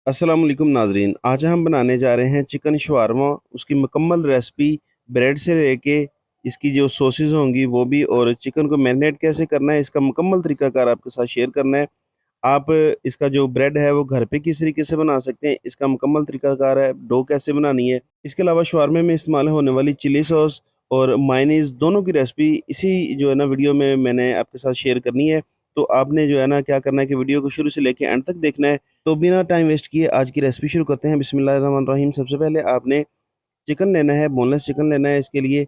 अस्सलाम वालेकुम नाजरीन। आज हम बनाने जा रहे हैं चिकन शवारमा। उसकी मुकम्मल रेसिपी ब्रेड से लेके इसकी जो सॉसेज होंगी वो भी, और चिकन को मैरिनेट कैसे करना है इसका मुकम्मल तरीकाकार आपके साथ शेयर करना है। आप इसका जो ब्रेड है वो घर पे किस तरीके से बना सकते हैं, इसका मुकम्मल तरीकाकार है। डो कैसे बनानी है, इसके अलावा शवारमे में इस्तेमाल होने वाली चिली सॉस और मायनीज़ दोनों की रेसिपी इसी जो है ना वीडियो में मैंने आपके साथ शेयर करनी है। तो आपने जो है ना क्या करना है कि वीडियो को शुरू से लेके एंड तक देखना है। तो बिना टाइम वेस्ट किए आज की रेसिपी शुरू करते हैं। बिस्मिल्लाहिर्रहमानिर्रहीम। सबसे पहले आपने चिकन लेना है, बोनलेस चिकन लेना है। इसके लिए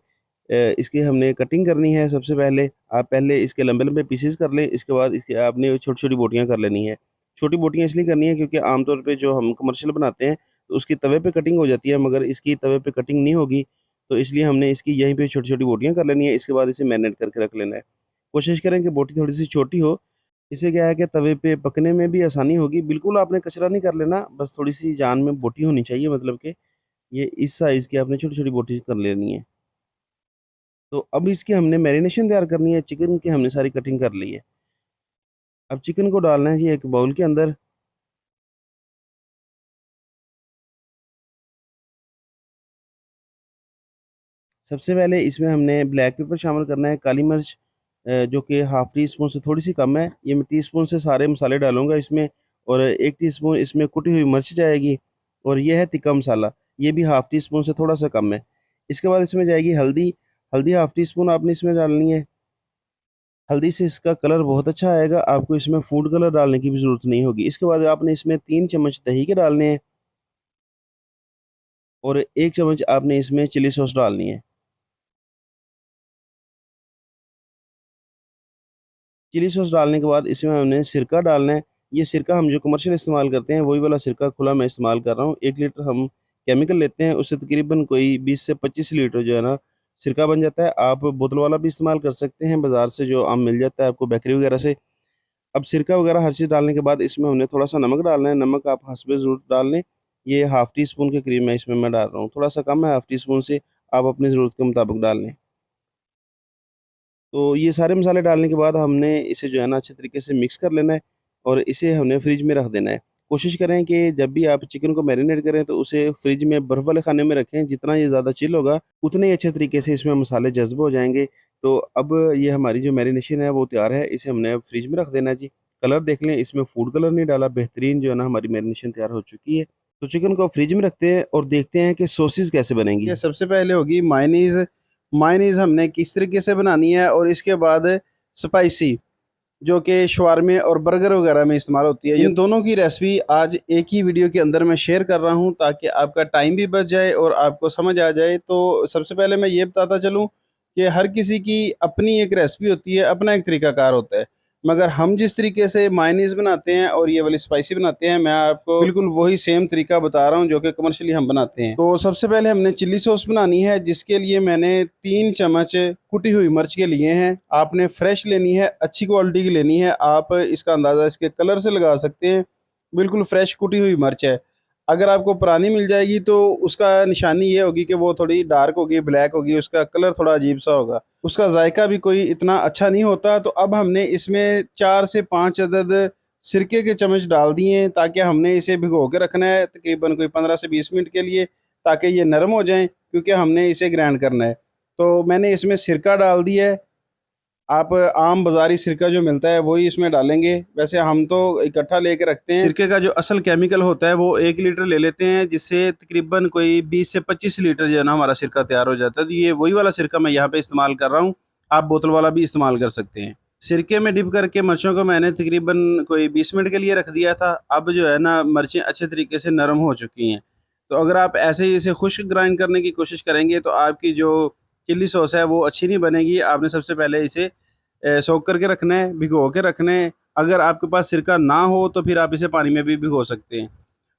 इसकी हमने कटिंग करनी है। सबसे पहले आप पहले इसके लंबे-लंबे पीसेस कर लें, इसके बाद इसकी आपने छोटी-छोटी बोटियाँ कर लेनी है। छोटी बोटियाँ इसलिए करनी है क्योंकि आमतौर पे जो हम कमर्शियल बनाते हैं, तो उसकी तवे पे कटिंग हो जाती है, मगर इसकी तवे पे कटिंग नहीं होगी, तो इसलिए हमने इसकी यहीं पे छोटी-छोटी बोटियाँ कर लेनी है। इसके बाद इसे मैरिनेट करके रख लेना है। कोशिश करें कि बोटी थोड़ी-सी छोटी हो, इससे क्या है कि तवे पे पकने में भी आसानी होगी। बिल्कुल आपने कचरा नहीं कर लेना, बस थोड़ी-सी जान में बोटी होनी चाहिए, मतलब कि ये इस साइज़ की आपने छोटी-छोटी बोटी कर लेनी है। तो अब इसकी हमने मैरिनेशन तैयार करनी है। चिकन की हमने सारी कटिंग कर ली है। अब चिकन को डालना है जी एक बाउल के अंदर। सबसे पहले इसमें हमने ब्लैक पेपर शामिल करना है, काली मिर्च जो कि हाफ़ टी स्पून से थोड़ी-सी कम है। ये मैं टीस्पून से सारे मसाले डालूँगा इसमें, और 1 टीस्पून इसमें कुटी हुई मिर्च जाएगी, और ये है तिक्का मसाला, ये भी हाफ़ टी स्पून से थोड़ा-सा कम है। इसके बाद इसमें जाएगी हल्दी, हल्दी हाफ़ टी स्पून आपने इसमें डालनी है। हल्दी से इसका कलर बहुत अच्छा आएगा, आपको इसमें फूड कलर डालने की भी ज़रूरत नहीं होगी। इसके बाद आपने इसमें 3 चम्मच दही के डालने हैं, और 1 चम्मच आपने इसमें चिली सॉस डालनी है। चिली सॉस डालने के बाद इसमें हमने सिरका डालना है। ये सिरका हम जो कमर्शियल इस्तेमाल करते हैं वही वाला सिरका खुला मैं इस्तेमाल कर रहा हूँ। 1 लीटर हम केमिकल लेते हैं, उससे तकरीबन कोई 20 से 25 लीटर जो है ना सिरका बन जाता है। आप बोतल वाला भी इस्तेमाल कर सकते हैं, बाज़ार से जो आम मिल जाता है आपको बेकरी वगैरह से। अब सिरका वगैरह हर चीज़ डालने के बाद इसमें हमने थोड़ा-सा नमक डालना है। नमक आप हस्बे ज़रूरत डाल लें। ये हाफ़ टी स्पून के करीब मैं इसमें डाल रहा हूँ। थोड़ा-सा कम है हाफ़ टी स्पून से, आप अपनी ज़रूरत के मुताबिक डाल लें। तो ये सारे मसाले डालने के बाद हमने इसे जो है ना अच्छे तरीके से मिक्स कर लेना है, और इसे हमने फ्रिज में रख देना है। कोशिश करें कि जब भी आप चिकन को मैरिनेट करें तो उसे फ्रिज में बर्फ़ वाले खाने में रखें। जितना ये ज़्यादा चिल होगा, उतने ही अच्छे तरीके से इसमें मसाले जज़्ब हो जाएँगे। तो अब ये हमारी जो मैरिनेशन है वो तैयार है, इसे हमने अब फ्रिज में रख देना है जी। कलर देख लें, इसमें फूड कलर नहीं डाला, बेहतरीन जो है ना हमारी मैरिनेशन तैयार हो चुकी है। तो चिकन को फ्रिज में रखते हैं और देखते हैं कि सॉसेज़ कैसे ये बनेंगी। सबसे पहले होगी मायनीज़। मायनीज़ हमने किस तरीके से बनानी है, और इसके बाद स्पाइसी, जो कि शवारमे और बर्गर वगैरह में इस्तेमाल होती है। इन दोनों की रेसिपी आज एक ही वीडियो के अंदर मैं शेयर कर रहा हूँ, ताकि आपका टाइम भी बच जाए और आपको समझ आ जाए। तो सबसे पहले मैं ये बताता चलूँ कि हर किसी की अपनी एक रेसिपी होती है, अपना एक तरीक़ाकार होता है। मगर हम जिस तरीके से मायोनीज़ बनाते हैं और ये वाली स्पाइसी बनाते हैं, मैं आपको बिल्कुल वही सेम तरीका बता रहा हूँ जो कि कमर्शियली हम बनाते हैं। तो सबसे पहले हमने चिल्ली सॉस बनानी है, जिसके लिए मैंने 3 चम्मच कुटी हुई मिर्च के लिए हैं। आपने फ्रेश लेनी है, अच्छी क्वालिटी की लेनी है। आप इसका अंदाज़ा इसके कलर से लगा सकते हैं। बिल्कुल फ्रेश कुटी हुई मिर्च है। अगर आपको पुरानी मिल जाएगी तो उसका निशानी ये होगी कि वो थोड़ी डार्क होगी, ब्लैक होगी, उसका कलर थोड़ा अजीब-सा होगा। उसका जायका भी कोई इतना अच्छा नहीं होता। तो अब हमने इसमें 4 से 5 अदद सिरके के चम्मच डाल दिए हैं, ताकि हमने इसे भिगो के रखना है तकरीबन कोई 15 से 20 मिनट के लिए, ताकि ये नरम हो जाएँ, क्योंकि हमने इसे ग्राइंड करना है। तो मैंने इसमें सिरका डाल दिया है। आप आम बाज़ारी सिरका जो मिलता है वही इसमें डालेंगे। वैसे हम तो इकट्ठा लेके रखते हैं। सिरके का जो असल केमिकल होता है वो 1 लीटर ले लेते हैं, जिससे तकरीबन कोई 20 से 25 लीटर जो है ना हमारा सिरका तैयार हो जाता है। तो ये वही वाला सिरका मैं यहाँ पे इस्तेमाल कर रहा हूँ। आप बोतल वाला भी इस्तेमाल कर सकते हैं। सिरके में डिप करके मिर्चों को मैंने तकरीबन कोई 20 मिनट के लिए रख दिया था। अब जो है ना मिर्चें अच्छे तरीके से नरम हो चुकी हैं। तो अगर आप ऐसे ही इसे खुश्क ग्राइंड करने की कोशिश करेंगे तो आपकी जो चिल्ली सॉस है वो अच्छी नहीं बनेगी। आपने सबसे पहले इसे सोक करके रखना है, भिगो के रखना है। अगर आपके पास सिरका ना हो तो फिर आप इसे पानी में भी भिगो सकते हैं।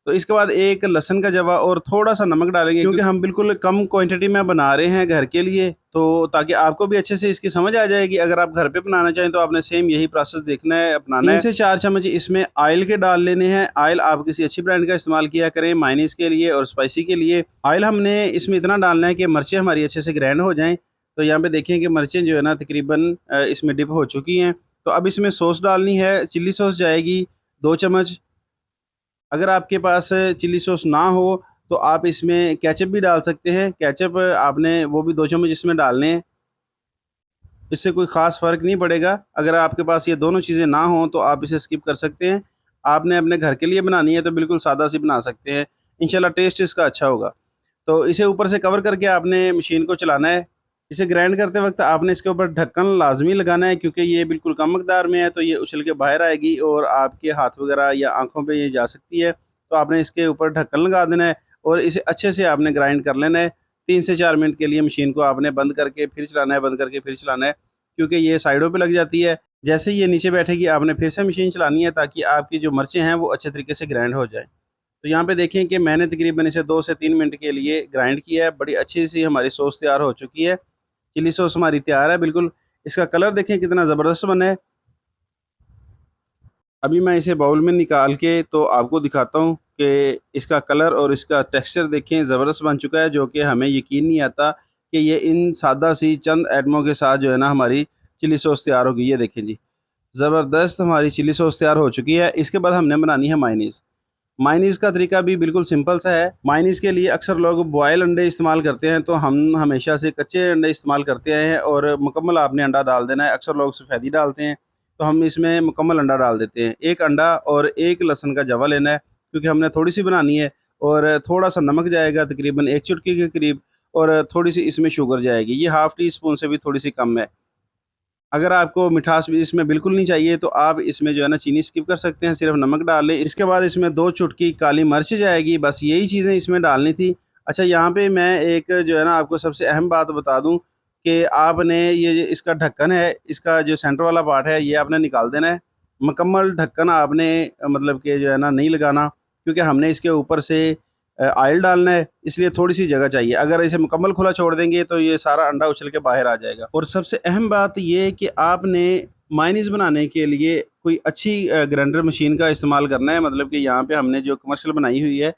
तो इसके बाद एक लहसुन का जवा और थोड़ा-सा नमक डालेंगे, क्योंकि हम बिल्कुल कम क्वांटिटी में बना रहे हैं घर के लिए, तो ताकि आपको भी अच्छे से इसकी समझ आ जाएगी। अगर आप घर पे बनाना चाहें तो आपने सेम यही प्रोसेस देखना है, अपनाना है। 3 से 4 चम्मच इसमें ऑयल के डाल लेने हैं। ऑयल आप किसी अच्छी ब्रांड का इस्तेमाल किया करें मायोनीज़ के लिए और स्पाइसी के लिए। ऑयल हमने इसमें इतना डालना है कि मिर्चें हमारी अच्छे से ग्राइंड हो जाएँ। तो यहाँ पे देखें कि मिर्चें जो है ना तकरीबन इसमें डिप हो चुकी हैं। तो अब इसमें सॉस डालनी है। चिल्ली सॉस जाएगी 2 चम्मच, अगर आपके पास चिली सॉस ना हो तो आप इसमें केचप भी डाल सकते हैं। केचप आपने वो भी 2 चम्मच इसमें डालने हैं, इससे कोई ख़ास फ़र्क नहीं पड़ेगा। अगर आपके पास ये दोनों चीज़ें ना हों तो आप इसे स्किप कर सकते हैं। आपने अपने घर के लिए बनानी है तो बिल्कुल सादा सी बना सकते हैं, इंशाल्लाह टेस्ट इसका अच्छा होगा। तो इसे ऊपर से कवर करके आपने मशीन को चलाना है। इसे ग्राइंड करते वक़्त आपने इसके ऊपर ढक्कन लाज़मी लगाना है, क्योंकि ये बिल्कुल कम मकदार में है तो ये उछल के बाहर आएगी और आपके हाथ वगैरह या आँखों पे ये जा सकती है। तो आपने इसके ऊपर ढक्कन लगा देना है और इसे अच्छे से आपने ग्राइंड कर लेना है। 3 से 4 मिनट के लिए मशीन को आपने बंद करके फिर चलाना है, बंद करके फिर चलाना है, क्योंकि ये साइडों पे लग जाती है। जैसे ही ये नीचे बैठेगी आपने फिर से मशीन चलानी है, ताकि आपकी जो मिर्चें हैं वो अच्छे तरीके से ग्राइंड हो जाएँ। तो यहाँ पे देखें कि मैंने तकरीबन इसे 2 से 3 मिनट के लिए ग्राइंड किया है। बड़ी अच्छी सी हमारी सॉस तैयार हो चुकी है। चिली सॉस हमारी तैयार है बिल्कुल। इसका कलर देखें कितना ज़बरदस्त बना है। अभी मैं इसे बाउल में निकाल के तो आपको दिखाता हूँ कि इसका कलर और इसका टेक्सचर देखें ज़बरदस्त बन चुका है, जो कि हमें यकीन नहीं आता कि ये इन सादा सी चंद आइटमों के साथ जो है ना हमारी चिली सॉस तैयार होगी। ये देखें जी, ज़बरदस्त हमारी चिली सॉस तैयार हो चुकी है। इसके बाद हमने बनानी है मायोनीज़। मायोनीज़ का तरीका भी बिल्कुल सिंपल सा है। मायोनीज़ के लिए अक्सर लोग बॉयल अंडे इस्तेमाल करते हैं, तो हम हमेशा से कच्चे अंडे इस्तेमाल करते आए हैं और मुकम्मल आपने अंडा डाल देना है। अक्सर लोग सफ़ेदी डालते हैं, तो हम इसमें मुकम्मल अंडा डाल देते हैं। 1 अंडा और 1 लहसुन का जवा लेना है, क्योंकि हमने थोड़ी-सी बनानी है और थोड़ा-सा नमक जाएगा तकरीबन 1 चुटकी के करीब और थोड़ी-सी इसमें शुगर जाएगी। ये हाफ़ टी स्पून से भी थोड़ी-सी कम है। अगर आपको मिठास भी इसमें बिल्कुल नहीं चाहिए तो आप इसमें जो है ना चीनी स्किप कर सकते हैं, सिर्फ नमक डाल लें। इसके बाद इसमें 2 चुटकी काली मिर्च जाएगी, बस यही चीज़ें इसमें डालनी थी। अच्छा, यहाँ पे मैं एक जो है ना आपको सबसे अहम बात बता दूँ कि आपने ये इसका ढक्कन है, इसका जो सेंटर वाला पार्ट है ये आपने निकाल देना है। मुकम्मल ढक्कन आपने मतलब कि जो है ना नहीं लगाना, क्योंकि हमने इसके ऊपर से ऑयल डालना है, इसलिए थोड़ी-सी जगह चाहिए। अगर इसे मुकम्मल खुला छोड़ देंगे तो ये सारा अंडा उछल के बाहर आ जाएगा। और सबसे अहम बात ये है कि आपने मायोनीज़ बनाने के लिए कोई अच्छी ग्राइंडर मशीन का इस्तेमाल करना है। मतलब कि यहाँ पे हमने जो कमर्शियल बनाई हुई है,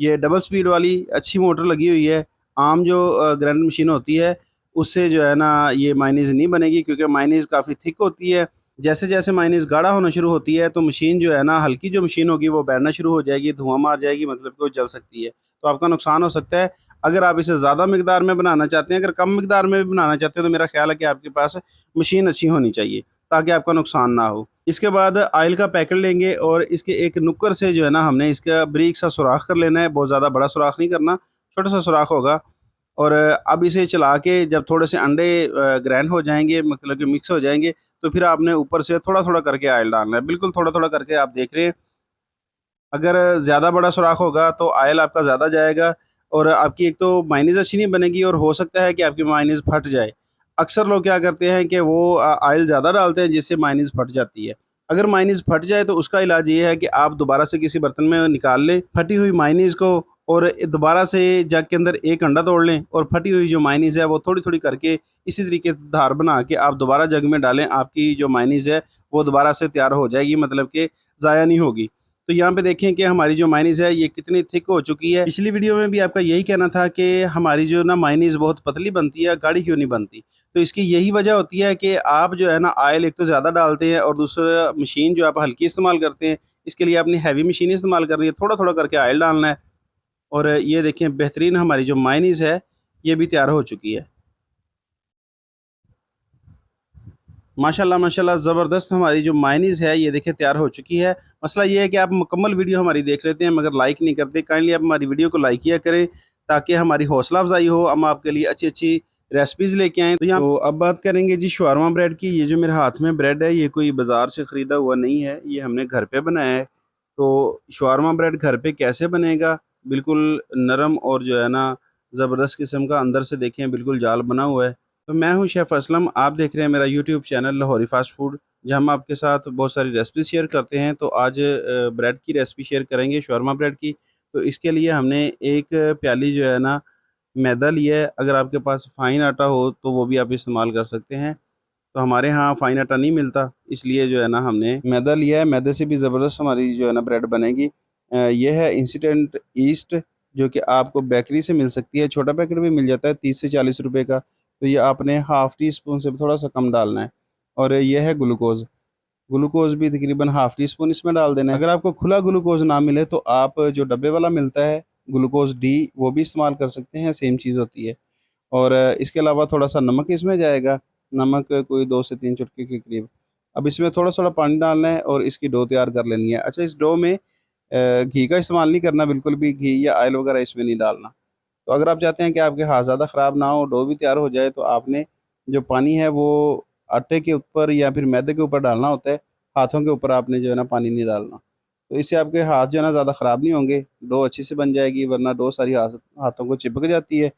ये डबल स्पीड वाली अच्छी मोटर लगी हुई है। आम जो ग्राइंडर मशीन होती है, उससे जो है ना ये मायोनीज़ नहीं बनेगी, क्योंकि मायोनीज़ काफ़ी थिक होती है। जैसे-जैसे मायोनीज़ गाढ़ा होना शुरू होती है तो मशीन जो है ना, हल्की जो मशीन होगी वो बैठना शुरू हो जाएगी, धुआँ मार जाएगी, मतलब कि वो जल सकती है। तो आपका नुकसान हो सकता है। अगर आप इसे ज़्यादा मिकदार में बनाना चाहते हैं, अगर कम मिकदार में भी बनाना चाहते हैं, तो मेरा ख़्याल है कि आपके पास मशीन अच्छी होनी चाहिए, ताकि आपका नुकसान ना हो। इसके बाद ऑयल का पैकेट लेंगे और इसके एक नुक्कर से जो है ना हमने इसका बारीक सा सुराख कर लेना है। बहुत ज़्यादा बड़ा सुराख नहीं करना, छोटा-सा सुराख होगा। और अब इसे चला के जब थोड़े से अंडे ग्राइंड हो जाएँगे, मतलब कि मिक्स हो जाएँगे, तो फिर आपने ऊपर से थोड़ा-थोड़ा करके ऑयल डालना है। बिल्कुल थोड़ा-थोड़ा करके आप देख रहे हैं। अगर ज़्यादा बड़ा सुराख होगा तो ऑयल आपका ज़्यादा जाएगा और आपकी एक तो मायोनीज़ अच्छी नहीं बनेगी और हो सकता है कि आपकी मायोनीज़ फट जाए। अक्सर लोग क्या करते हैं कि वो ऑयल ज़्यादा डालते हैं, जिससे मायोनीज़ फट जाती है। अगर मायोनीज़ फट जाए तो उसका इलाज ये है कि आप दोबारा से किसी बर्तन में निकाल लें फटी हुई मायोनीज़ को और दोबारा से जग के अंदर 1 अंडा तोड़ लें और फटी हुई जो मायोनीज़ है वो थोड़ी-थोड़ी करके इसी तरीके से धार बना के आप दोबारा जग में डालें। आपकी जो मायोनीज़ है वो दोबारा से तैयार हो जाएगी, मतलब कि ज़ाया नहीं होगी। तो यहाँ पे देखें कि हमारी जो मायोनीज़ है ये कितनी थिक हो चुकी है। पिछली वीडियो में भी आपका यही कहना था कि हमारी जो ना मायोनीज़ बहुत पतली बनती है, गाढ़ी क्यों नहीं बनती? तो इसकी यही वजह होती है कि आप जो है ना ऑयल एक तो ज़्यादा डालते हैं और दूसरा मशीन जो आप हल्की इस्तेमाल करते हैं। इसके लिए आपने हैवी मशीन इस्तेमाल करनी है, थोड़ा-थोड़ा करके ऑयल डालना है। और ये देखें बेहतरीन हमारी जो मायोनीज़ है ये भी तैयार हो चुकी है। माशाल्लाह माशाल्लाह ज़बरदस्त हमारी जो मायोनीज़ है ये देखिए तैयार हो चुकी है। मसला ये है कि आप मुकम्मल वीडियो हमारी देख लेते हैं मगर लाइक नहीं करते। काइंडली आप हमारी वीडियो को लाइक किया करें, ताकि हमारी हौसला अफ़ज़ाई हो, हम आपके लिए अच्छी-अच्छी रेसिपीज़ लेके आएँ। तो अब बात करेंगे जी शवारमा ब्रेड की। ये जो मेरे हाथ में ब्रेड है ये कोई बाज़ार से ख़रीदा हुआ नहीं है, ये हमने घर पे बनाया है। तो शवारमा ब्रेड घर पे कैसे बनेगा? बिल्कुल नरम और जो है ना ज़बरदस्त किस्म का, अंदर से देखें बिल्कुल जाल बना हुआ है। तो मैं हूँ शेफ़ असलम, आप देख रहे हैं मेरा YouTube channel Lahori fast food, जहाँ हम आपके साथ बहुत सारी रेसिपी शेयर करते हैं। तो आज ब्रेड की रेसिपी शेयर करेंगे, शवारमा ब्रेड की। तो इसके लिए हमने 1 प्याली जो है ना मैदा लिया है। अगर आपके पास फ़ाइन आटा हो तो वो भी आप इस्तेमाल कर सकते हैं। तो हमारे यहाँ फ़ाइन आटा नहीं मिलता, इसलिए जो है ना हमने मैदा लिया है। मैदे से भी ज़बरदस्त हमारी जो है ना ब्रेड बनेगी। ये है इंस्टेंट ईस्ट, जो कि आपको बेकरी से मिल सकती है। छोटा पैकेट भी मिल जाता है 30 से 40 रुपए का। तो ये आपने हाफ़ टी स्पून से भी थोड़ा-सा कम डालना है। और ये है ग्लूकोज़। ग्लूकोज भी तकरीबन हाफ टी स्पून इसमें डाल देना है। अगर आपको खुला ग्लूकोज ना मिले तो आप जो डब्बे वाला मिलता है ग्लूकोज डी वो भी इस्तेमाल कर सकते हैं, सेम चीज़ होती है। और इसके अलावा थोड़ा सा नमक इसमें जाएगा, नमक कोई 2 से 3 चुटकी के करीब। अब इसमें थोड़ा थोड़ा पानी डालना है और इसकी डो तैयार कर लेनी है। अच्छा, इस डो में घी का इस्तेमाल नहीं करना, बिल्कुल भी घी या ऑयल वगैरह इसमें नहीं डालना। तो अगर आप चाहते हैं कि आपके हाथ ज़्यादा ख़राब ना हो, डो भी तैयार हो जाए, तो आपने जो पानी है वो आटे के ऊपर या फिर मैदे के ऊपर डालना होता है, हाथों के ऊपर आपने जो है ना पानी नहीं डालना। तो इससे आपके हाथ जो है ना ज़्यादा ख़राब नहीं होंगे, डो अच्छी से बन जाएगी, वरना डो सारी हाथों को चिपक जाती है,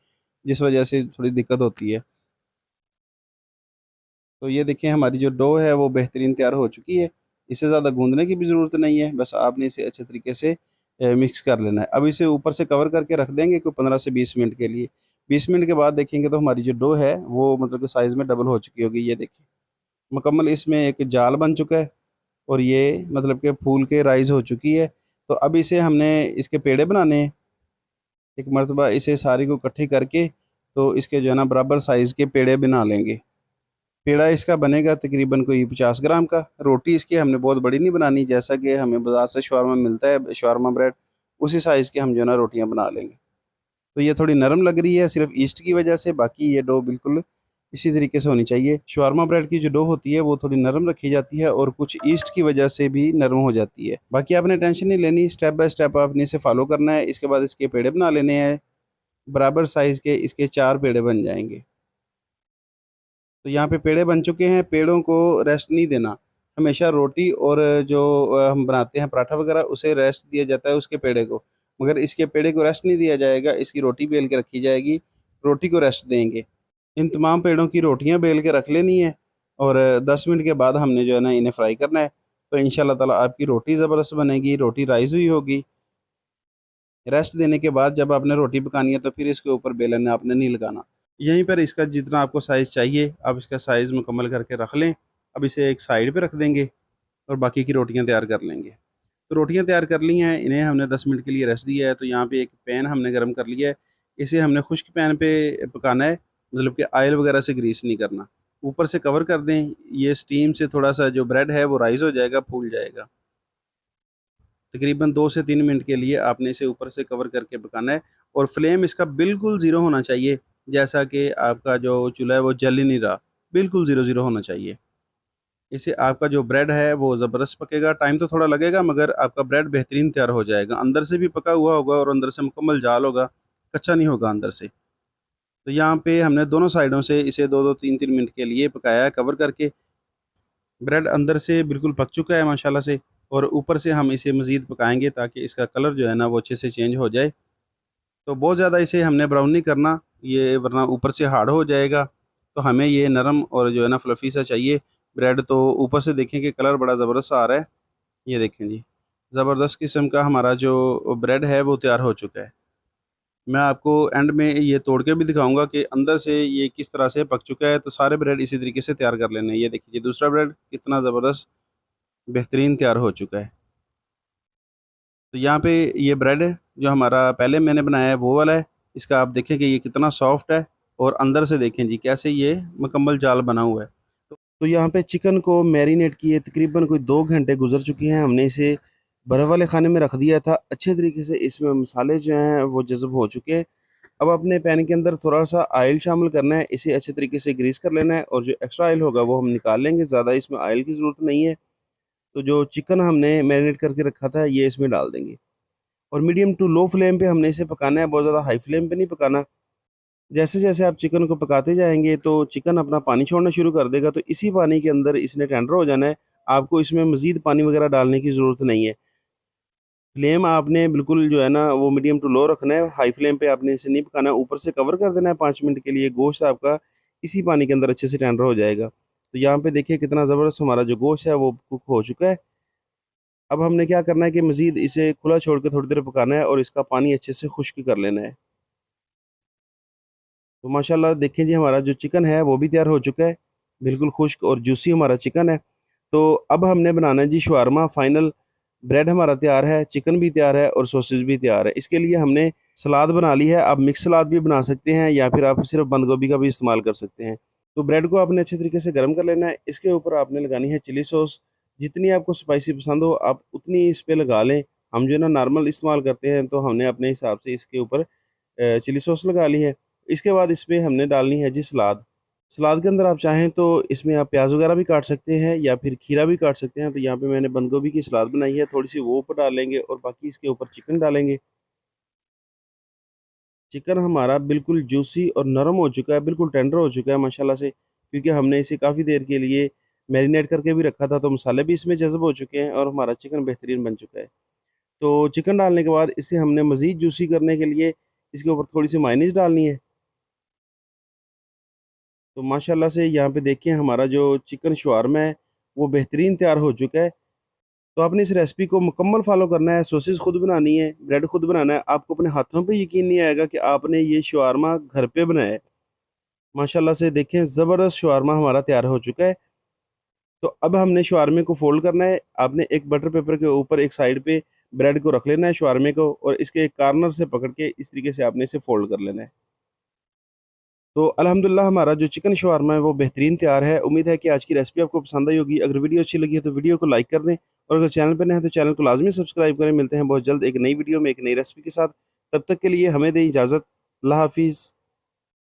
जिस वजह से थोड़ी दिक्कत होती है। तो ये देखिए हमारी जो डो है वो बेहतरीन तैयार हो चुकी है। इसे ज़्यादा गूंदने की भी ज़रूरत नहीं है, बस आपने इसे अच्छे तरीके से मिक्स कर लेना है। अब इसे ऊपर से कवर करके रख देंगे कोई 15 से 20 मिनट के लिए। 20 मिनट के बाद देखेंगे तो हमारी जो डो है वो मतलब कि साइज़ में डबल हो चुकी होगी। ये देखिए मुकम्मल इसमें एक जाल बन चुका है और ये मतलब कि फूल के राइज़ हो चुकी है। तो अब इसे हमने इसके पेड़े बनाने हैं। एक मरतबा इसे सारी को इकट्ठी करके तो इसके जो है ना बराबर साइज़ के पेड़े बना लेंगे। पेड़ा इसका बनेगा तकरीबन कोई 50 ग्राम का। रोटी इसकी हमने बहुत बड़ी नहीं बनानी, जैसा कि हमें बाज़ार से शवारमा मिलता है, शवारमा ब्रेड, उसी साइज़ की हम जो है ना रोटियाँ बना लेंगे। तो ये थोड़ी नरम लग रही है सिर्फ ईस्ट की वजह से, बाकी ये डो बिल्कुल इसी तरीके से होनी चाहिए। शवारमा ब्रेड की जो डो होती है वो थोड़ी नरम रखी जाती है और कुछ ईस्ट की वजह से भी नरम हो जाती है। बाकी आपने टेंशन नहीं लेनी, स्टेप बाय स्टेप आपने इसे फॉलो करना है। इसके बाद इसके पेड़े बना लेने हैं, बराबर साइज़ के इसके 4 पेड़े बन जाएंगे। तो यहाँ पे पेड़े बन चुके हैं, पेड़ों को रेस्ट नहीं देना। हमेशा रोटी और जो हम बनाते हैं पराठा वगैरह उसे रेस्ट दिया जाता है उसके पेड़े को, मगर इसके पेड़े को रेस्ट नहीं दिया जाएगा। इसकी रोटी बेल के रखी जाएगी, रोटी को रेस्ट देंगे। इन तमाम पेड़ों की रोटियां बेल के रख लेनी है और 10 मिनट के बाद हमने जो है ना इन्हें फ्राई करना है। तो इंशाल्लाह ताला आपकी रोटी ज़बरदस्त बनेगी, रोटी राइस हुई होगी। रेस्ट देने के बाद जब आपने रोटी पकानी है तो फिर इसके ऊपर बेलन आपने नहीं लगाना। यहीं पर इसका जितना आपको साइज़ चाहिए आप इसका साइज़ मुकम्मल करके रख लें। अब इसे एक साइड पे रख देंगे और बाकी की रोटियां तैयार कर लेंगे। तो रोटियां तैयार कर ली हैं, इन्हें हमने 10 मिनट के लिए रेस्ट दिया है। तो यहाँ पे एक पैन हमने गर्म कर लिया है, इसे हमने खुश्क पैन पे पकाना है, मतलब कि ऑयल वगैरह से ग्रीस नहीं करना। ऊपर से कवर कर दें, ये स्टीम से थोड़ा सा जो ब्रेड है वो राइज़ हो जाएगा, फूल जाएगा। तकरीबन 2 से 3 मिनट के लिए आपने इसे ऊपर से कवर करके पकाना है और फ्लेम इसका बिल्कुल ज़ीरो होना चाहिए, जैसा कि आपका जो चूल्हा है वो जल ही नहीं रहा, बिल्कुल ज़ीरो ज़ीरो होना चाहिए। इससे आपका जो ब्रेड है वो ज़बरदस्त पकेगा, टाइम तो थोड़ा लगेगा मगर आपका ब्रेड बेहतरीन तैयार हो जाएगा। अंदर से भी पका हुआ होगा और अंदर से मुकम्मल जाल होगा, कच्चा नहीं होगा अंदर से। तो यहाँ पे हमने दोनों साइडों से इसे 2-2 3-3 मिनट के लिए पकाया है कवर करके। ब्रेड अंदर से बिल्कुल पक चुका है माशाल्लाह से और ऊपर से हम इसे मज़ीद पकाएँगे ताकि इसका कलर जो है ना वो अच्छे से चेंज हो जाए। तो बहुत ज़्यादा इसे हमने ब्राउन नहीं करना, ये वरना ऊपर से हार्ड हो जाएगा। तो हमें ये नरम और जो है ना फ्लफ़ी सा चाहिए ब्रेड। तो ऊपर से देखें कि कलर बड़ा ज़बरदस्त आ रहा है। ये देखें जी, ज़बरदस्त किस्म का हमारा जो ब्रेड है वो तैयार हो चुका है। मैं आपको एंड में ये तोड़ के भी दिखाऊँगा कि अंदर से ये किस तरह से पक चुका है। तो सारे ब्रेड इसी तरीके से तैयार कर लेने हैं। ये देखिए दूसरा ब्रेड कितना ज़बरदस्त बेहतरीन तैयार हो चुका है। तो यहाँ पे ये ब्रेड जो हमारा पहले मैंने बनाया है वो वाला है। इसका आप देखें कि ये कितना सॉफ्ट है और अंदर से देखें जी कैसे ये मुकम्मल जाल बना हुआ है। तो यहाँ पे चिकन को मैरिनेट किए तकरीबन कोई 2 घंटे गुजर चुके हैं। हमने इसे बर्फ़ वाले खाने में रख दिया था। अच्छे तरीके से इसमें मसाले जो हैं वो जज़ब हो चुके हैं। अब अपने पैन के अंदर थोड़ा-सा ऑयल शामिल करना है, इसे अच्छे तरीके से ग्रीस कर लेना है और जो एक्स्ट्रा ऑयल होगा वो हम निकाल लेंगे, ज़्यादा इसमें ऑयल की ज़रूरत नहीं है। तो जो चिकन हमने मैरिनेट करके रखा था ये इसमें डाल देंगे और मीडियम टू लो फ्लेम पे हमने इसे पकाना है, बहुत ज़्यादा हाई फ्लेम पे नहीं पकाना। जैसे-जैसे आप चिकन को पकाते जाएँगे तो चिकन अपना पानी छोड़ना शुरू कर देगा, तो इसी पानी के अंदर इसने टेंडर हो जाना है। आपको इसमें मज़ीद पानी वगैरह डालने की ज़रूरत नहीं है। फ्लेम आपने बिल्कुल जो है ना वो मीडियम टू लो रखना है, हाई फ्लेम पे आपने इसे नहीं पकाना है। ऊपर से कवर कर देना है 5 मिनट के लिए, गोश्त आपका इसी पानी के अंदर अच्छे से टेंडर हो जाएगा। तो यहाँ पे देखिए कितना ज़बरदस्त हमारा जो गोश्त है वो कुक हो चुका है। अब हमने क्या करना है कि मज़ीद इसे खुला छोड़ के थोड़ी देर पकाना है और इसका पानी अच्छे से खुश्क कर लेना है। तो माशाल्लाह देखें जी हमारा जो चिकन है वो भी तैयार हो चुका है, बिल्कुल खुश्क और जूसी हमारा चिकन है। तो अब हमने बनाना है जी शवारमा फाइनल। ब्रेड हमारा तैयार है, चिकन भी तैयार है और सॉसेज भी तैयार है। इसके लिए हमने सलाद बना ली है, आप मिक्स सलाद भी बना सकते हैं या फिर आप सिर्फ बंद गोभी का भी इस्तेमाल कर सकते हैं। तो ब्रेड को आपने अच्छे तरीके से गर्म कर लेना है, इसके ऊपर आपने लगानी है चिली सॉस। जितनी आपको स्पाइसी पसंद हो आप उतनी इस पे लगा लें। हम जो है ना नॉर्मल इस्तेमाल करते हैं, तो हमने अपने हिसाब से इसके ऊपर चिली सॉस लगा ली है। इसके बाद इस पे हमने डालनी है जी सलाद। सलाद के अंदर आप चाहें तो इसमें आप प्याज वगैरह भी काट सकते हैं या फिर खीरा भी काट सकते हैं। तो यहाँ पे मैंने बंद गोभी की सलाद बनाई है, थोड़ी सी वो ऊपर डालेंगे और बाकी इसके ऊपर चिकन डालेंगे। चिकन हमारा बिल्कुल जूसी और नरम हो चुका है, बिल्कुल टेंडर हो चुका है माशाल्लाह से, क्योंकि हमने इसे काफ़ी देर के लिए मैरिनेट करके भी रखा था, तो मसाले भी इसमें जज़ब हो चुके हैं और हमारा चिकन बेहतरीन बन चुका है। तो चिकन डालने के बाद इसे हमने मज़ीद जूसी करने के लिए इसके ऊपर थोड़ी सी मायोनीज़ डालनी है। तो माशाल्लाह से यहाँ पे देखिए हमारा जो चिकन शवारमा है वो बेहतरीन तैयार हो चुका है। तो आपने इस रेसिपी को मुकम्मल फॉलो करना है, सॉसेस खुद बनानी है, ब्रेड खुद बनाना है। आपको अपने हाथों पे यकीन नहीं आएगा कि आपने ये शवारमा घर पे बनाया है। माशाल्लाह से देखें ज़बरदस्त शवारमा हमारा तैयार हो चुका है। तो अब हमने शवारमे को फोल्ड करना है। आपने एक बटर पेपर के ऊपर एक साइड पे ब्रेड को रख लेना है शवारमे को, और इसके एक कॉर्नर से पकड़ के इस तरीके से आपने इसे फोल्ड कर लेना है। तो अल्हम्दुलिल्लाह हमारा जो चिकन शवारमा है वो बेहतरीन तैयार है। उम्मीद है कि आज की रेसिपी आपको पसंद आई होगी। अगर वीडियो अच्छी लगी है तो वीडियो को लाइक कर दें, और अगर चैनल पर नए हैं तो चैनल को लाजमी सब्सक्राइब करें। मिलते हैं बहुत जल्द एक नई वीडियो में एक नई रेसिपी के साथ। तब तक के लिए हमें दें इजाज़त। अल्लाह हाफिज़।